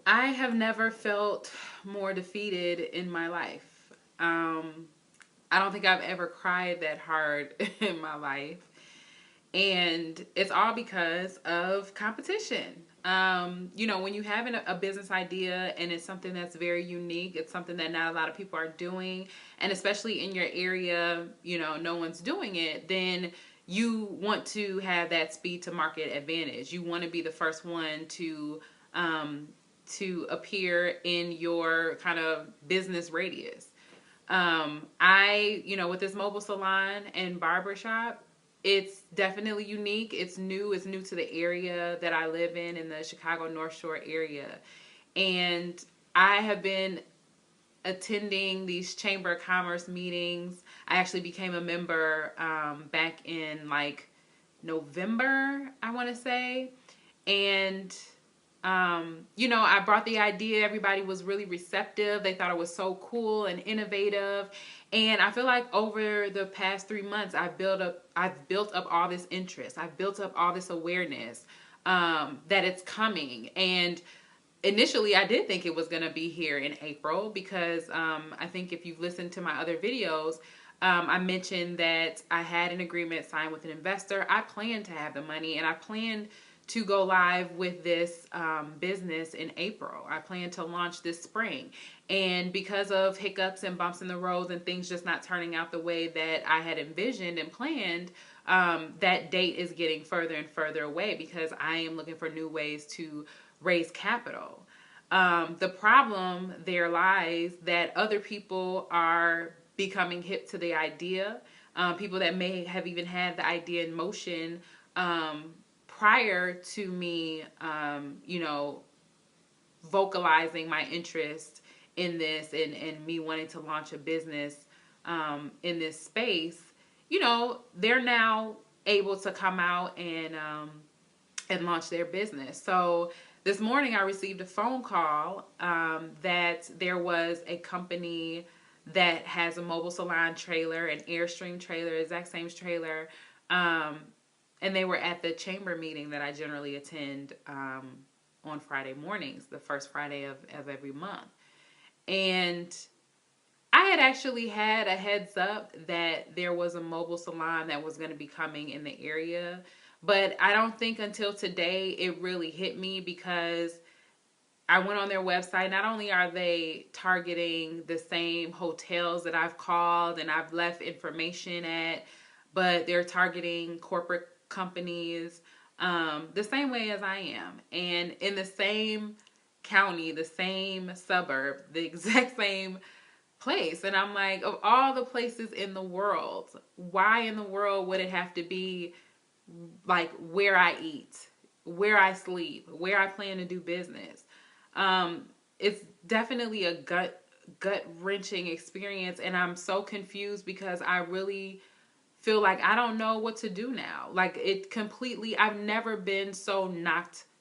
I have never felt more defeated in my life. I don't think I've ever cried that hard in my life. And it's all because of competition. When you have a business idea and it's something that's very unique, it's something that not a lot of people are doing, and especially in your area, no one's doing it, then you want to have that speed to market advantage. You want to be the first one to appear in your kind of business radius. With this mobile salon and barbershop, it's definitely unique. It's new. It's new to the area that I live in the Chicago North Shore area. And I have been attending these Chamber of Commerce meetings. I actually became a member back in like November, I want to say. And I brought the idea. Everybody was really receptive. They thought it was so cool and innovative. And I feel like over the past 3 months, I've built up all this interest. I've built up all this awareness that it's coming. And initially, I did think it was going to be here in April because I think if you've listened to my other videos, I mentioned that I had an agreement signed with an investor. I planned to have the money, and I planned to go live with this business in April. I plan to launch this spring. And because of hiccups and bumps in the road and things just not turning out the way that I had envisioned and planned, that date is getting further and further away because I am looking for new ways to raise capital. The problem there lies that other people are becoming hip to the idea. People that may have even had the idea in motion prior to me, vocalizing my interest in this and me wanting to launch a business in this space, they're now able to come out and launch their business. So this morning I received a phone call that there was a company that has a mobile salon trailer, an Airstream trailer, exact same trailer, and they were at the chamber meeting that I generally attend on Friday mornings, the first Friday of every month. And I had actually had a heads up that there was a mobile salon that was going to be coming in the area. But I don't think until today it really hit me because I went on their website. Not only are they targeting the same hotels that I've called and I've left information at, but they're targeting corporate companies the same way as I am. And in the same county, the same suburb, the exact same place. And I'm like, of all the places in the world, why in the world would it have to be like where I eat, where I sleep, where I plan to do business? It's definitely a gut wrenching experience, and I'm so confused because I really feel like I don't know what to do now. Like I've never been so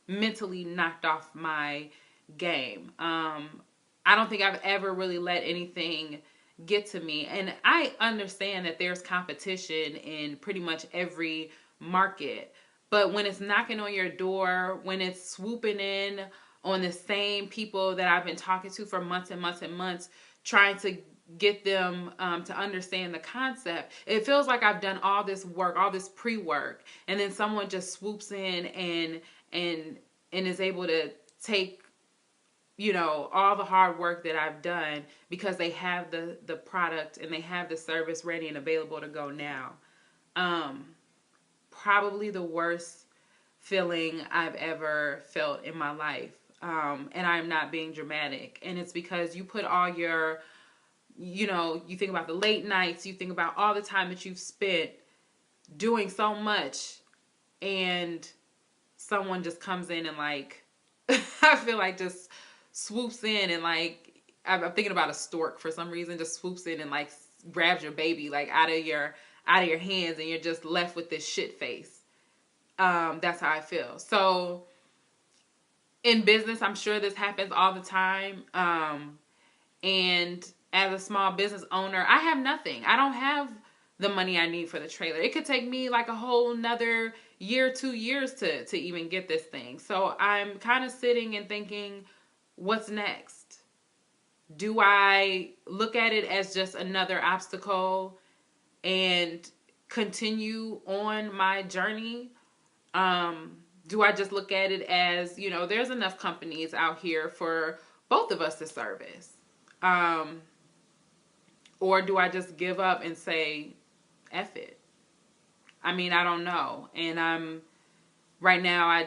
mentally knocked off my game. I don't think I've ever really let anything get to me. And I understand that there's competition in pretty much every market. But when it's knocking on your door, when it's swooping in on the same people that I've been talking to for months and months and months, trying to get them to understand the concept, it feels like I've done all this work, all this pre-work, and then someone just swoops in and is able to take all the hard work that I've done because they have the product and they have the service ready and available to go now. Probably the worst feeling I've ever felt in my life. And I'm not being dramatic. And it's because you put all your, you think about the late nights, you think about all the time that you've spent doing so much, and someone just comes in and like, I feel like just swoops in and like, I'm thinking about a stork for some reason, just swoops in and like grabs your baby like out of your hands, and you're just left with this shit face. That's how I feel. So in business, I'm sure this happens all the time. And as a small business owner, I have nothing. I don't have the money I need for the trailer. It could take me like a whole another year, 2 years to even get this thing. So I'm kind of sitting and thinking, what's next? Do I look at it as just another obstacle and continue on my journey? Do I just look at it as, there's enough companies out here for both of us to service? Or do I just give up and say, F it? I mean, I don't know. And right now,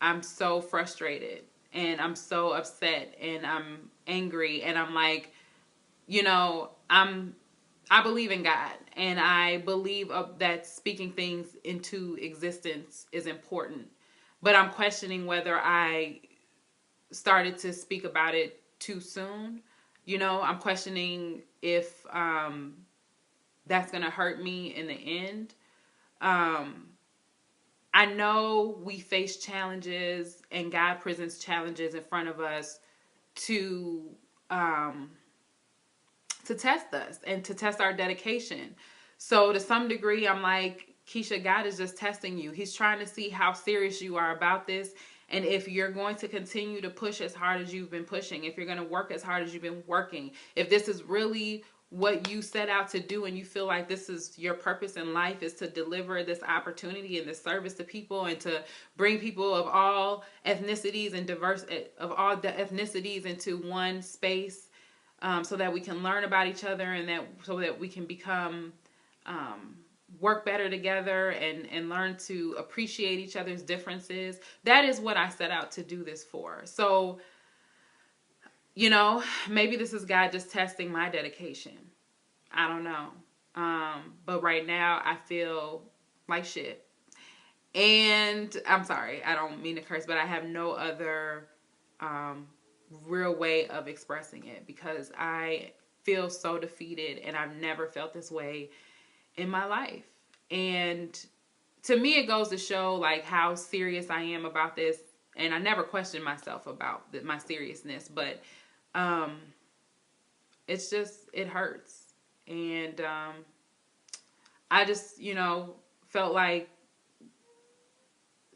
I'm so frustrated and I'm so upset and I'm angry and I'm like, I believe in God and I believe that speaking things into existence is important. But I'm questioning whether I started to speak about it too soon. I'm questioning if that's going to hurt me in the end. I know we face challenges and God presents challenges in front of us to test us and to test our dedication. So to some degree, I'm like, Keisha, God is just testing you. He's trying to see how serious you are about this. And if you're going to continue to push as hard as you've been pushing, if you're going to work as hard as you've been working, if this is really what you set out to do and you feel like this is your purpose in life, is to deliver this opportunity and this service to people and to bring people of all ethnicities and ethnicities into one space, so that we can learn about each other and so that we can become work better together and learn to appreciate each other's differences. That is what I set out to do this for. So, maybe this is God just testing my dedication. I don't know. But right now I feel like shit. And I'm sorry, I don't mean to curse, but I have no other real way of expressing it because I feel so defeated and I've never felt this way in my life. And to me, it goes to show like how serious I am about this. And I never questioned myself about my seriousness, but it's just, it hurts. And I just, felt like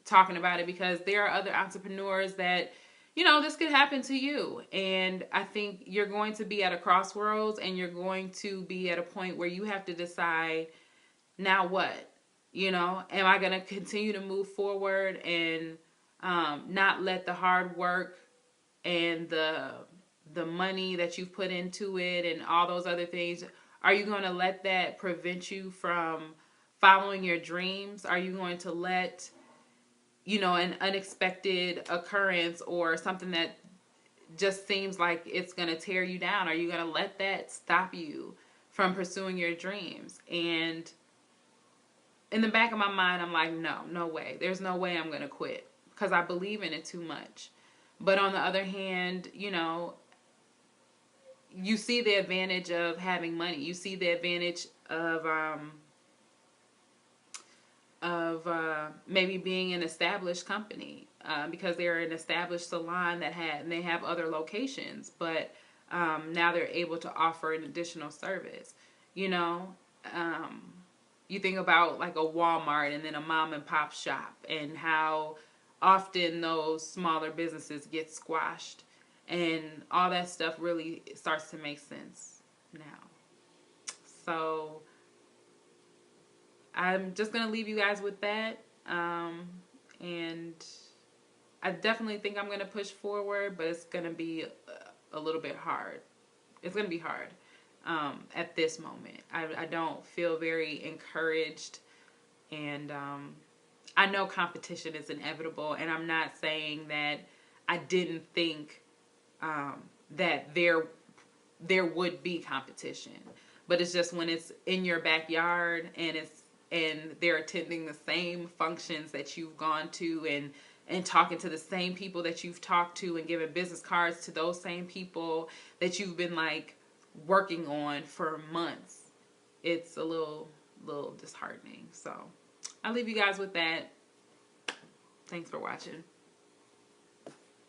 talking about it because there are other entrepreneurs that, this could happen to you. And I think you're going to be at a crossroads and you're going to be at a point where you have to decide, now what? Am I going to continue to move forward and not let the hard work and the money that you've put into it and all those other things, are you going to let that prevent you from following your dreams? Are you going to let, an unexpected occurrence or something that just seems like it's going to tear you down, are you going to let that stop you from pursuing your dreams? And in the back of my mind, I'm like, no way. There's no way I'm going to quit because I believe in it too much. But on the other hand, you see the advantage of having money. You see the advantage of maybe being an established company because they're an established salon and they have other locations, but now they're able to offer an additional service. You think about like a Walmart and then a mom and pop shop and how often those smaller businesses get squashed. And all that stuff really starts to make sense now. So I'm just going to leave you guys with that. And I definitely think I'm going to push forward, but it's going to be a little bit hard. It's going to be hard at this moment. I don't feel very encouraged. And I know competition is inevitable. And I'm not saying that I didn't think that there would be competition, but it's just when it's in your backyard and they're attending the same functions that you've gone to and talking to the same people that you've talked to and giving business cards to those same people that you've been like working on for months. It's a little disheartening. So I'll leave you guys with that. Thanks for watching.